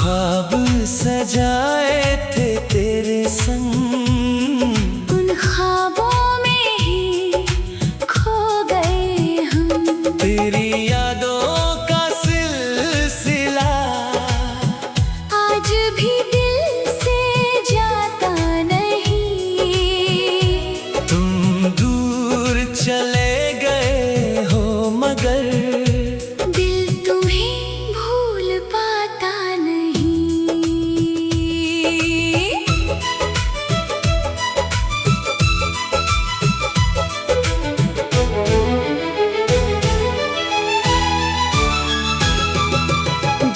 ख्वाब सजाए थे तेरे संग, उन ख्वाबों में ही खो गए हम। तेरी यादों का सिलसिला आज भी दिल से जाता नहीं। तुम दूर चले गए हो मगर दिल तुम्हें भूल पाता नहीं।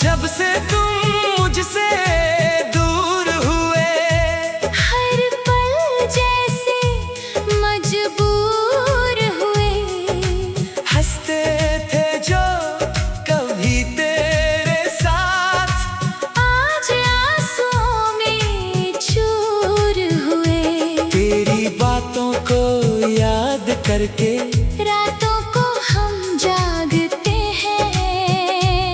जब से तुम मुझसे दूर हुए, हर पल जैसे मजबूर हुए। हंसते थे जो कभी तेरे साथ, आज आंसुओं में चूर हुए। तेरी बातों को याद करके रातों को हम जागते हैं।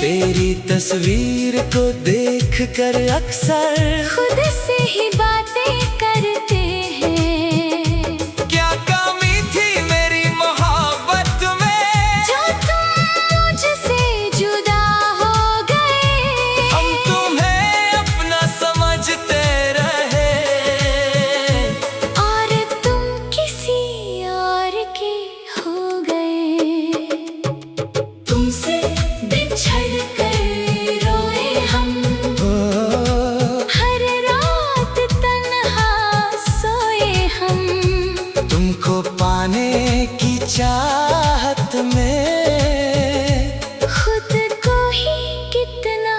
तेरी तस्वीर को देख कर अक्सर खुद से ही बातें करते हैं। क्या कमी थी मेरी मोहब्बत में, जो तुम मुझसे जुदा हो गए। हम तुम्हें अपना समझते रहे, और तुम किसी और के हो गए। तुमसे बिछड़ कर रोए हम, हर रात तन्हा सोए हम। तुमको पाने की चाहत में खुद को ही कितना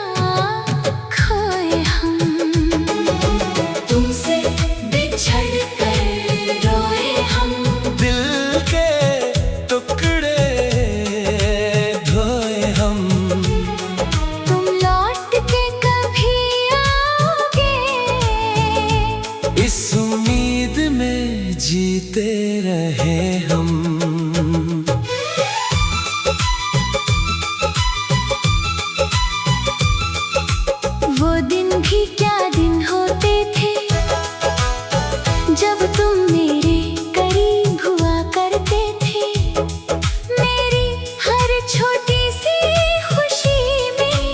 खोए हम। तुमसे बिछड़ कर रोए हम, दिल के टुकड़े धोए हम। तुम लौट के कभी आओगे। इस उम्मीद में जीते रहे हम। वो दिन भी क्या दिन होते थे, जब तुम मेरे करीब हुआ करते थे। मेरी हर छोटी सी खुशी में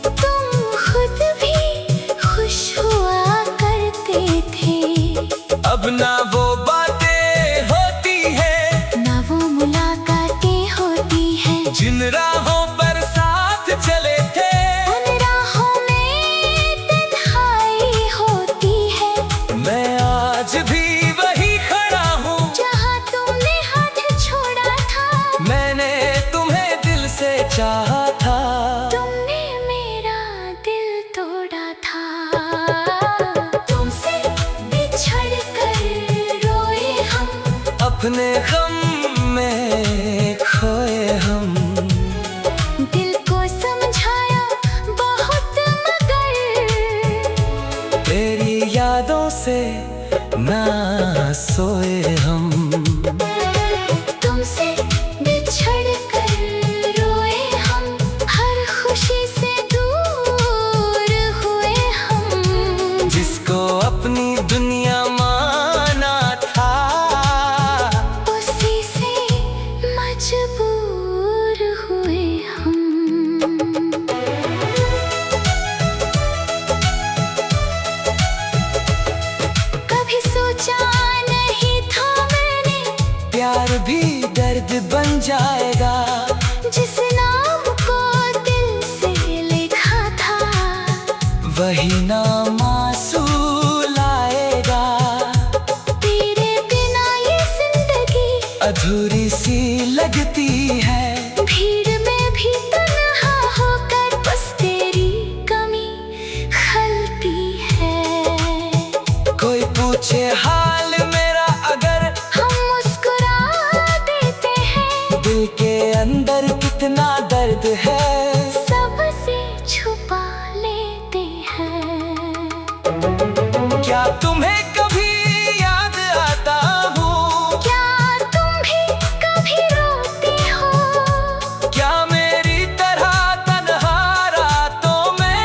तुम खुद भी खुश हुआ करते थे। अब ना वो बातें होती हैं, ना वो मुलाकातें होती हैं, जिन राहों पर साथ चले थे। उन राहों में तन्हाई होती है। मैं आज भी वही खड़ा हूँ, जहाँ तुमने हाथ छोड़ा था, मैंने तुम्हें दिल से चाहा था। तुमने मेरा दिल तोड़ा था। तुमसे बिछड़ कर रोए हम, अपने गम में खोए हम। दिल को समझाया बहुत मगर तेरी यादों से ना सोए हम। तुमसे बिछड़ कर रोए हम, हर खुशी से दूर हुए हम। जिसको अपनी दुनिया माना था, उसी से मजबूर हुए हम। कभी सोचा नहीं था मैंने, प्यार भी दर्द बन जाएगा। जिस नाम को दिल से लिखा था, वही नाम आंसू लाएगा। तेरे बिना ये जिंदगी अधूरी सी लगती है, भीड़ में भी तन्हा होकर बस तेरी कमी खलती है। कोई पूछे हाल मेरा अगर, हम मुस्कुरा देते हैं, दिल के अंदर कितना दर्द है, सबसे छुपा लेते हैं। क्या तुम्हें कभी याद आता हूँ? क्या तुम भी कभी रोते हो? क्या मेरी तरह तन्हा रातों में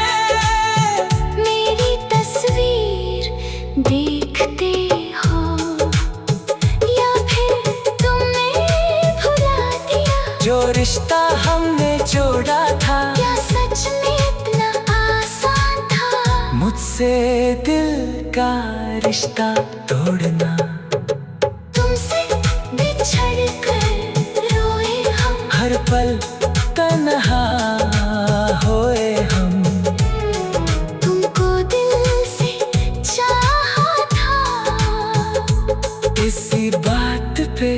जो रिश्ता हमने जोड़ा था, क्या सच में इतना आसान था? मुझसे दिल का रिश्ता तोड़ना। तुमसे बिछड़ कर रोए हम, हर पल तन्हा होए हम। तुमको दिल से चाहा था, इसी बात पे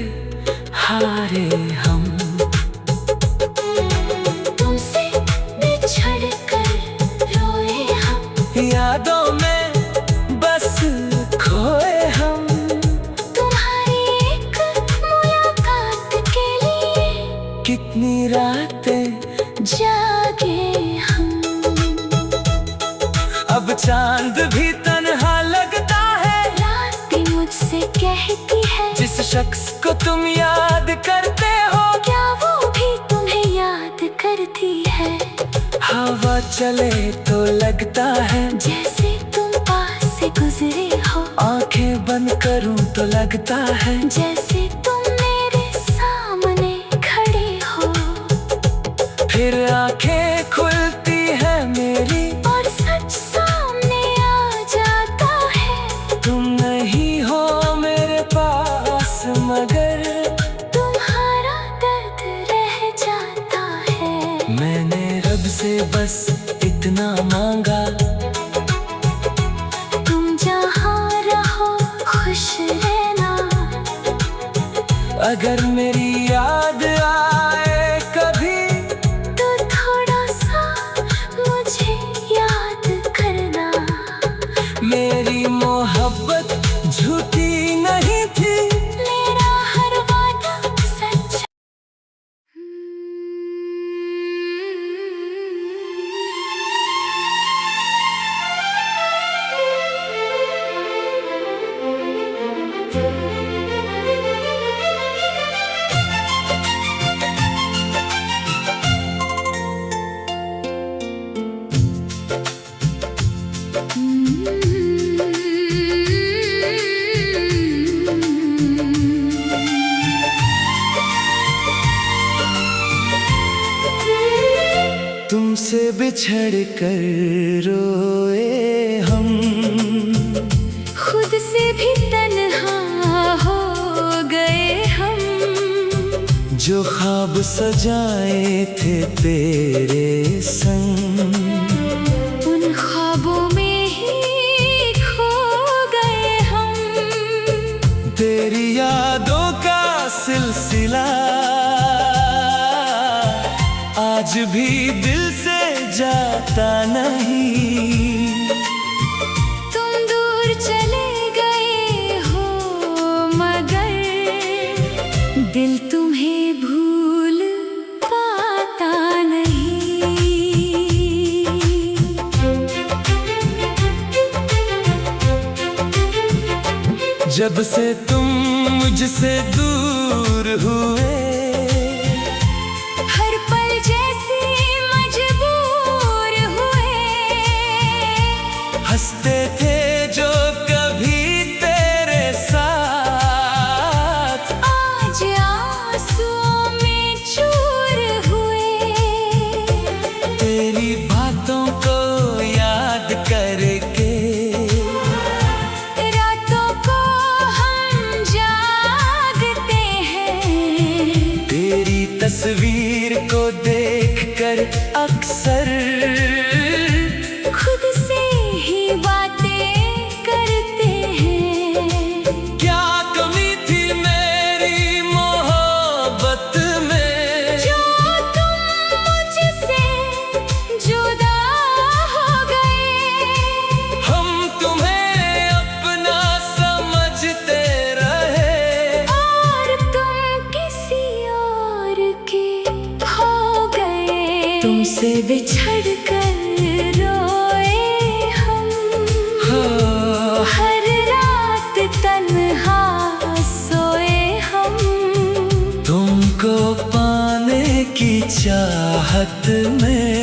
हारे हम। तुमसे बिछड़ कर रोए हम, यादों में बस खोए हम। तुम्हारी एक मुलाकात के लिए कितनी रातें जागे हम। अब चांद भी तन्हा लगता है, रात भी मुझसे कहती है, जिस शख्स को तुम याद करते हो, क्या वो भी तुम्हें याद करती है? हवा चले तो लगता है, जैसे तुम पास से गुजरे हो। आंखें बंद करूं तो लगता है, जैसे तुम मेरे सामने खड़े हो। फिर आंखें खुलती है मेरी, और सच सामने आ जाता है, तुम नहीं हो मेरे पास मगर तुम्हारा दर्द रह जाता है। मैंने रब से बस इतना मांगा, तुम जहाँ रहो खुश रहना। अगर मेरी याद आए कभी, तो थोड़ा सा मुझे याद करना। मेरी मोहब्बत झूठी नहीं थी, मेरा हर वादा सच। तुमसे बिछड़ कर रोए हम। खुद से भी तन्हा हो गए हम, जो ख्वाब सजाए थे तेरे संग, उन ख्वाबों में ही खो गए हम। तेरी यादों का सिलसिला आज भी दिल से जाता नहीं। तुम दूर चले गए हो मगर दिल तुम्हें भूल पाता नहीं। जब से तुम मुझसे दूर हुए, हर पल जैसे मजबूर हुए। हंसते थे जो कभी तेरे साथ, आज आंसुओं में चूर हुए। तेरी बातों को याद करके रातों को हम जागते हैं, तेरी तस्वीर को देखकर अक्सर खुद से ही बातें करते हैं। क्या कमी थी मेरी मोहब्बत में, जो तुम मुझसे जुदा हो गए। हम तुम्हें अपना समझते रहे, और तुम किसी और के हो गए। तुमसे बिछड़ कर रोए हम, हर रात तन्हा सोए हम। तुमको पाने की चाहत में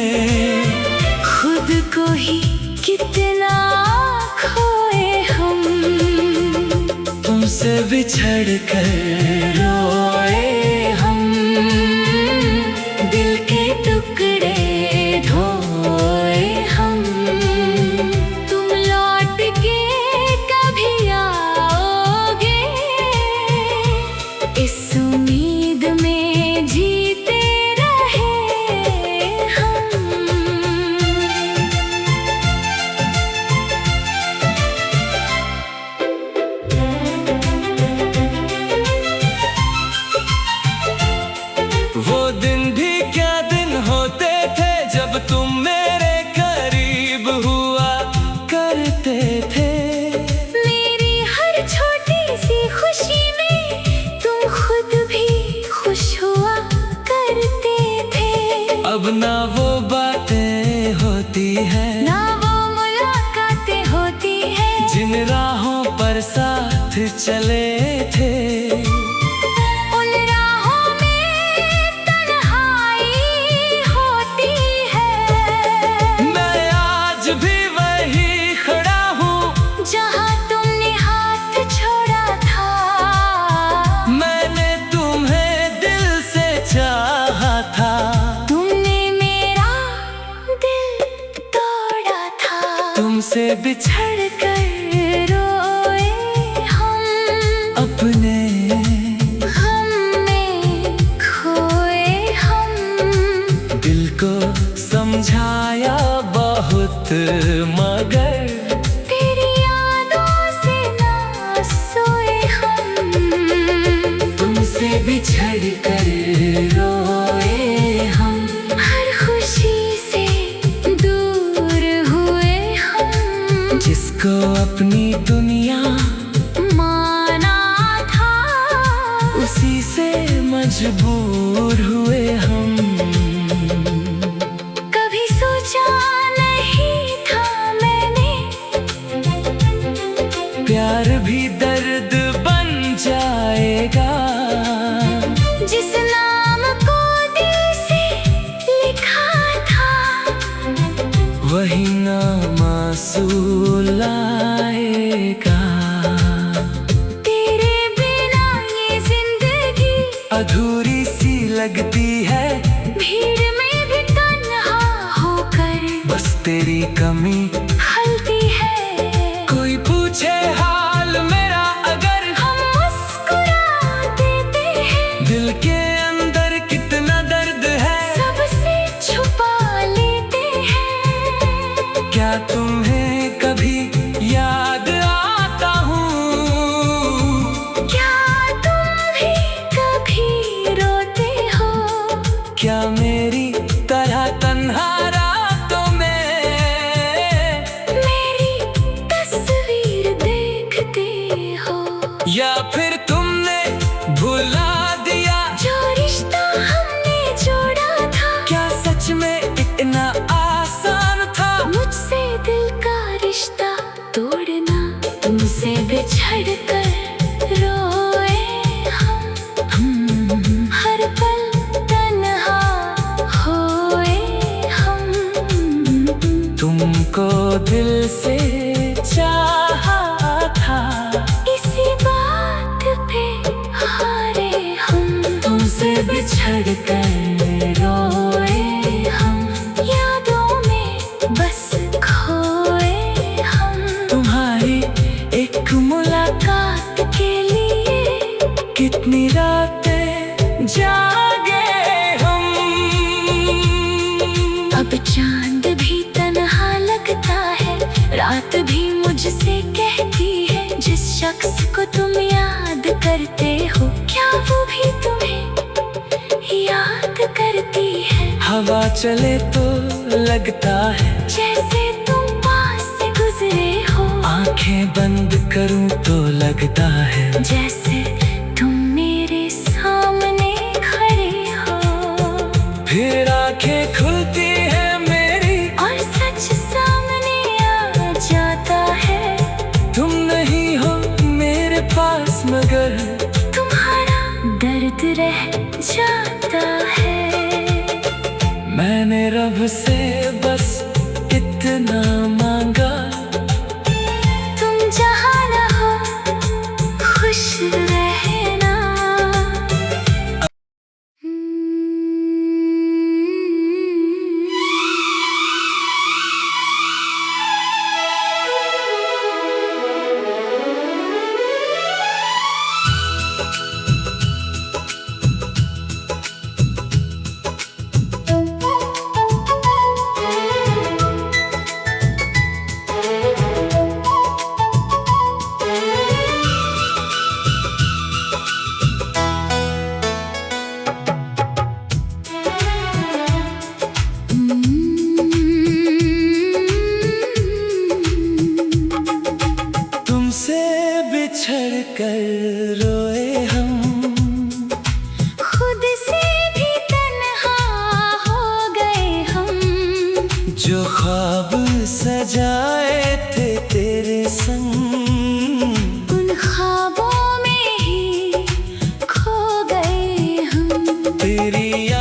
खुद को ही कितना खोए हम। तुमसे बिछड़ कर रोए हम। अब ना वो बातें होती है, ना वो मुलाकातें होती है, जिन राहों पर साथ चले थे। उन राहों में तन्हाई होती है। मैं आज भी वही खड़ा हूँ जहाँ तुमने हाथ छोड़ा था। मैंने तुम्हें दिल से चाहा था, तुमने मेरा दिल तोड़ा था। तुमसे बिछड़ कर रोए हम, अपने हम में खोए हम। दिल को समझाया बहुत, मगर तेरी यादों से ना सोए हम। तुमसे बिछड़ कर रोए हम, हर खुशी से दूर हुए हम। जिसको अपनी दुनिया माना था, उसी से मजबूर हुए हम। कभी सोचा नहीं था मैंने, प्यार भी दर्द बन जाएगा। जिस नाम को दिल से लिखा था, वही नाम आंसू लाएगा। तेरे बिना ये जिंदगी अधूरी सी लगती है, भीड़ में भी तन्हा होकर बस तेरी कमी खलती है। कोई पूछे हाल मेरा अगर, हम मुस्कुरा देते हैं, दिल के अंदर कितना दर्द है सबसे छुपा लेते हैं। क्या तुम्हें कभी याद आता हूँ? क्या तुम भी कभी रोते हो? क्या मेरी तरह तन्हा रातों में मेरी तस्वीर देखते हो? या फिर तुमने भुला दिया जो रिश्ता हमने जोड़ा था, क्या सच में इतना आसान था? मुझसे दिल का रिश्ता तोड़ना, तुमसे बिछड़ कर रोए हम। हर पल तन्हा होए हम। तुमको दिल से चाहा था, इसी बात पे हारे हम। तुमसे बिछड़ कर रोए हम। यादों में बस खोए हम। तुम्हारी एक मुलाकात के लिए कितनी रातें जागे हम। अब चांद भी तन्हा लगता है, रात भी मुझसे कहती है। जिस शख्स को तुम याद करते हो, क्या वो भी तुम्हें याद करती है? हवा चले तो लगता है, जैसे तुम पास से गुजरे हो। आंखें बंद करूं तो लगता है, जैसे तुम मेरे सामने खड़े हो। फिर आंखें खुलती है मेरी और सच सामने आ जाता है। तुम नहीं हो मेरे पास, मगर तुम्हारा दर्द रह जाता है। मैंने रब से बस इतना मांगा, तुम जहाँ न हो खुश रहना।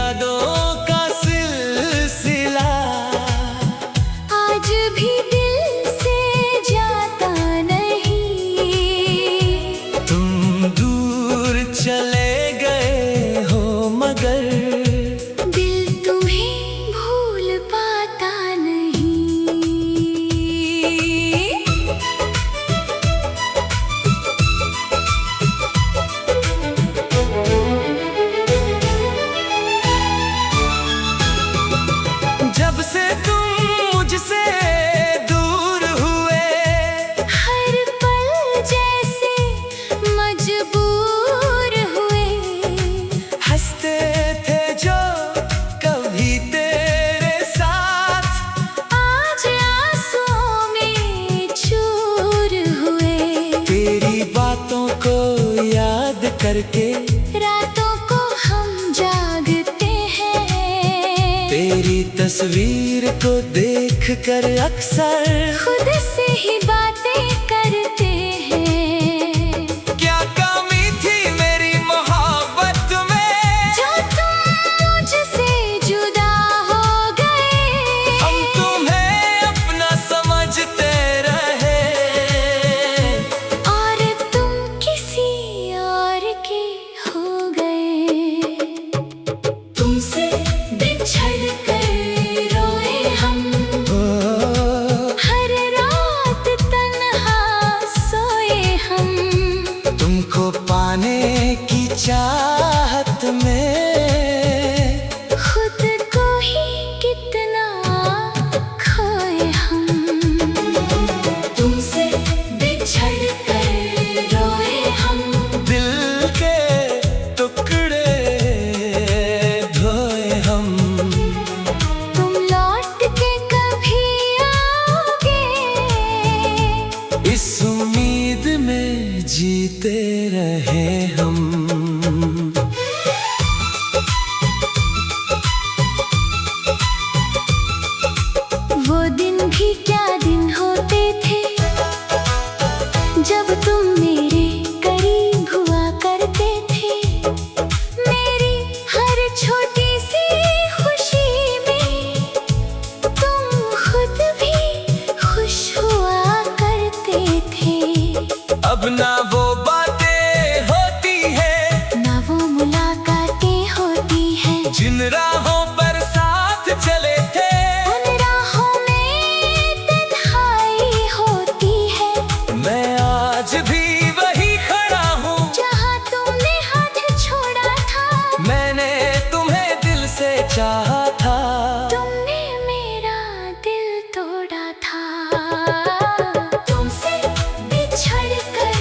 यादों का सिलसिला आज भी दिल से जाता नहीं। तुम दूर चले गए हो मगर दिल तुम्हें भूल पाता नहीं। जब से तुम मुझसे दूर हुए, हर पल जैसे मजबूर हुए। हंसते थे जो कभी तेरे साथ, आज आंसुओं में चूर हुए। तेरी बातों को याद करके रातों को हम जागते हैं। तेरी तस्वीर को देख कर अक्सर खुद से ही बातें करते हैं। क्या कमी थी मेरी मोहब्बत में, जो तुम मुझसे जुदा हो गए। हम तुम्हें अपना समझते रहे, और तुम किसी और के हो गए। तुमसे बिछड़ कर रोए हम, हर रात तन्हा सोए हम। तुमको पाने की चाहत में खुद को ही कितना खोए हम। तुमसे बिछड़ कर रोए हम, दिल के टुकड़े धोए हम। तुम लौट के कभी आओगे। इस उम्मीद में जीते रहे हम। वो दिन भी क्या दिन होते थे, जब तुम मेरे करीब हुआ करते थे। मेरी हर छोटी सी खुशी में तुम खुद भी खुश हुआ करते थे। अब ना वो बातें होती है, ना वो मुलाकातें होती हैं, जिन राहों पर साथ चले थे। उन राहों में तन्हाई होती है। मैं आज भी वही खड़ा हूँ, जहाँ तुमने हाथ छोड़ा था, मैंने तुम्हें दिल से चाहा था। तुमने मेरा दिल तोड़ा था। तुमसे बिछड़ कर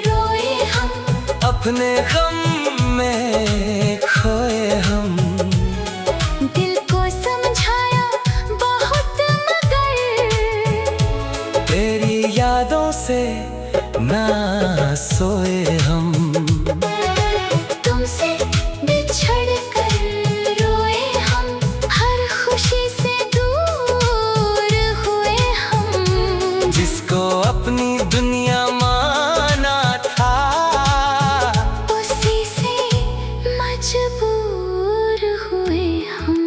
रोए हम, अपने गम में खोए हम। दिल को समझाया बहुत मगर तेरी यादों से ना सोए हम। तुमसे बिछड़ कर रोए हम, हर खुशी से दूर हुए हम। जिसको अपनी दुनिया माना था, उसी से मजबूर हुए हम।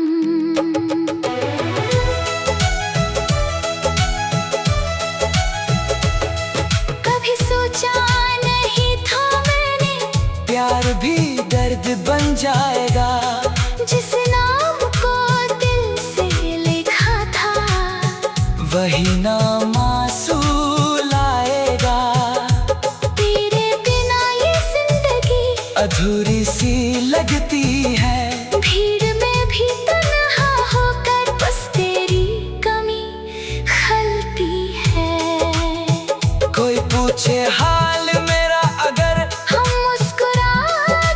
कभी सोचा नहीं था मैंने, प्यार भी दर्द बन जाएगा। जिस नाम को दिल से लिखा था, वही नाम आंसू लाएगा। तेरे बिना ये जिंदगी अधूरी सी लगती है, भीड़ में भी तन्हा होकर बस तेरी कमी खलती है। कोई पूछे हाल मेरा अगर, हम मुस्कुरा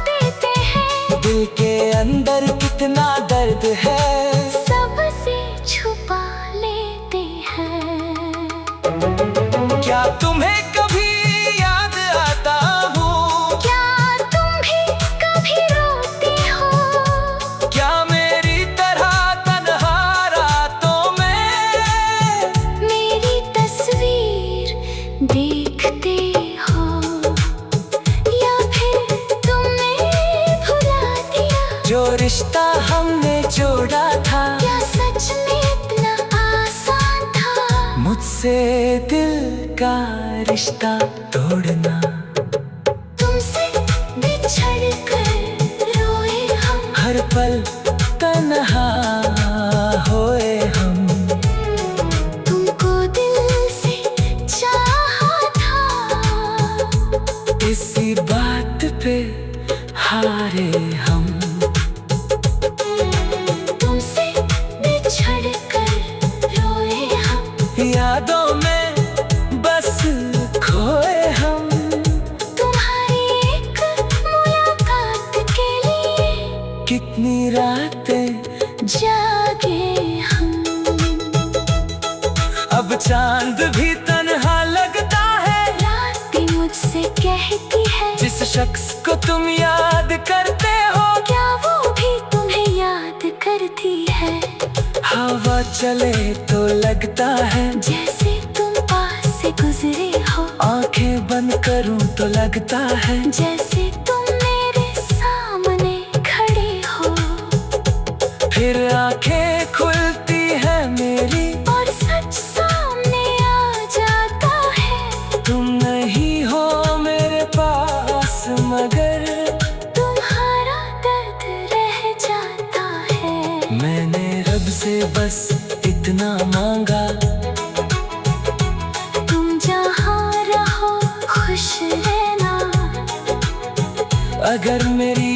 देते हैं। दिल के अंदर कितना दर्द है, सबसे छुपा लेते हैं। क्या तुम्हें कभी याद आता हूँ? क्या तुम भी कभी रोते हो? क्या मेरी तरह तन्हा रातों में मेरी तस्वीर देखते हो, या फिर तुमने भुला दिया जो रिश्ता रिश्ता तोड़ना। तुमसे बिछड़ कर रोए हम, हर पल तन्हा होए हम। तुमको दिल से चाहा था, इसी बात पे हारे हम। तुमसे बिछड़ कर रोए हम, यादों में बस खोए हम। तुम्हारी एक मुलाकात के लिए कितनी रातें जागे हम। अब चांद भी तन्हा लगता है, रात भी मुझसे कहती है, जिस शख्स को तुम याद करते हो क्या वो भी तुम्हें याद करती है। हवा चले तो लगता है, जैसे तुम पास से गुजरे हो, आंखें बंद करूं तो लगता है, जैसे तुम मेरे सामने खड़े हो। फिर आंखें खुलती है मेरी और सच सामने आ जाता है, तुम नहीं हो मेरे पास मगर तुम्हारा दर्द रह जाता है। मैंने रब से बस इतना मांगा, तुम जहाँ रहो खुश रहना। अगर मेरी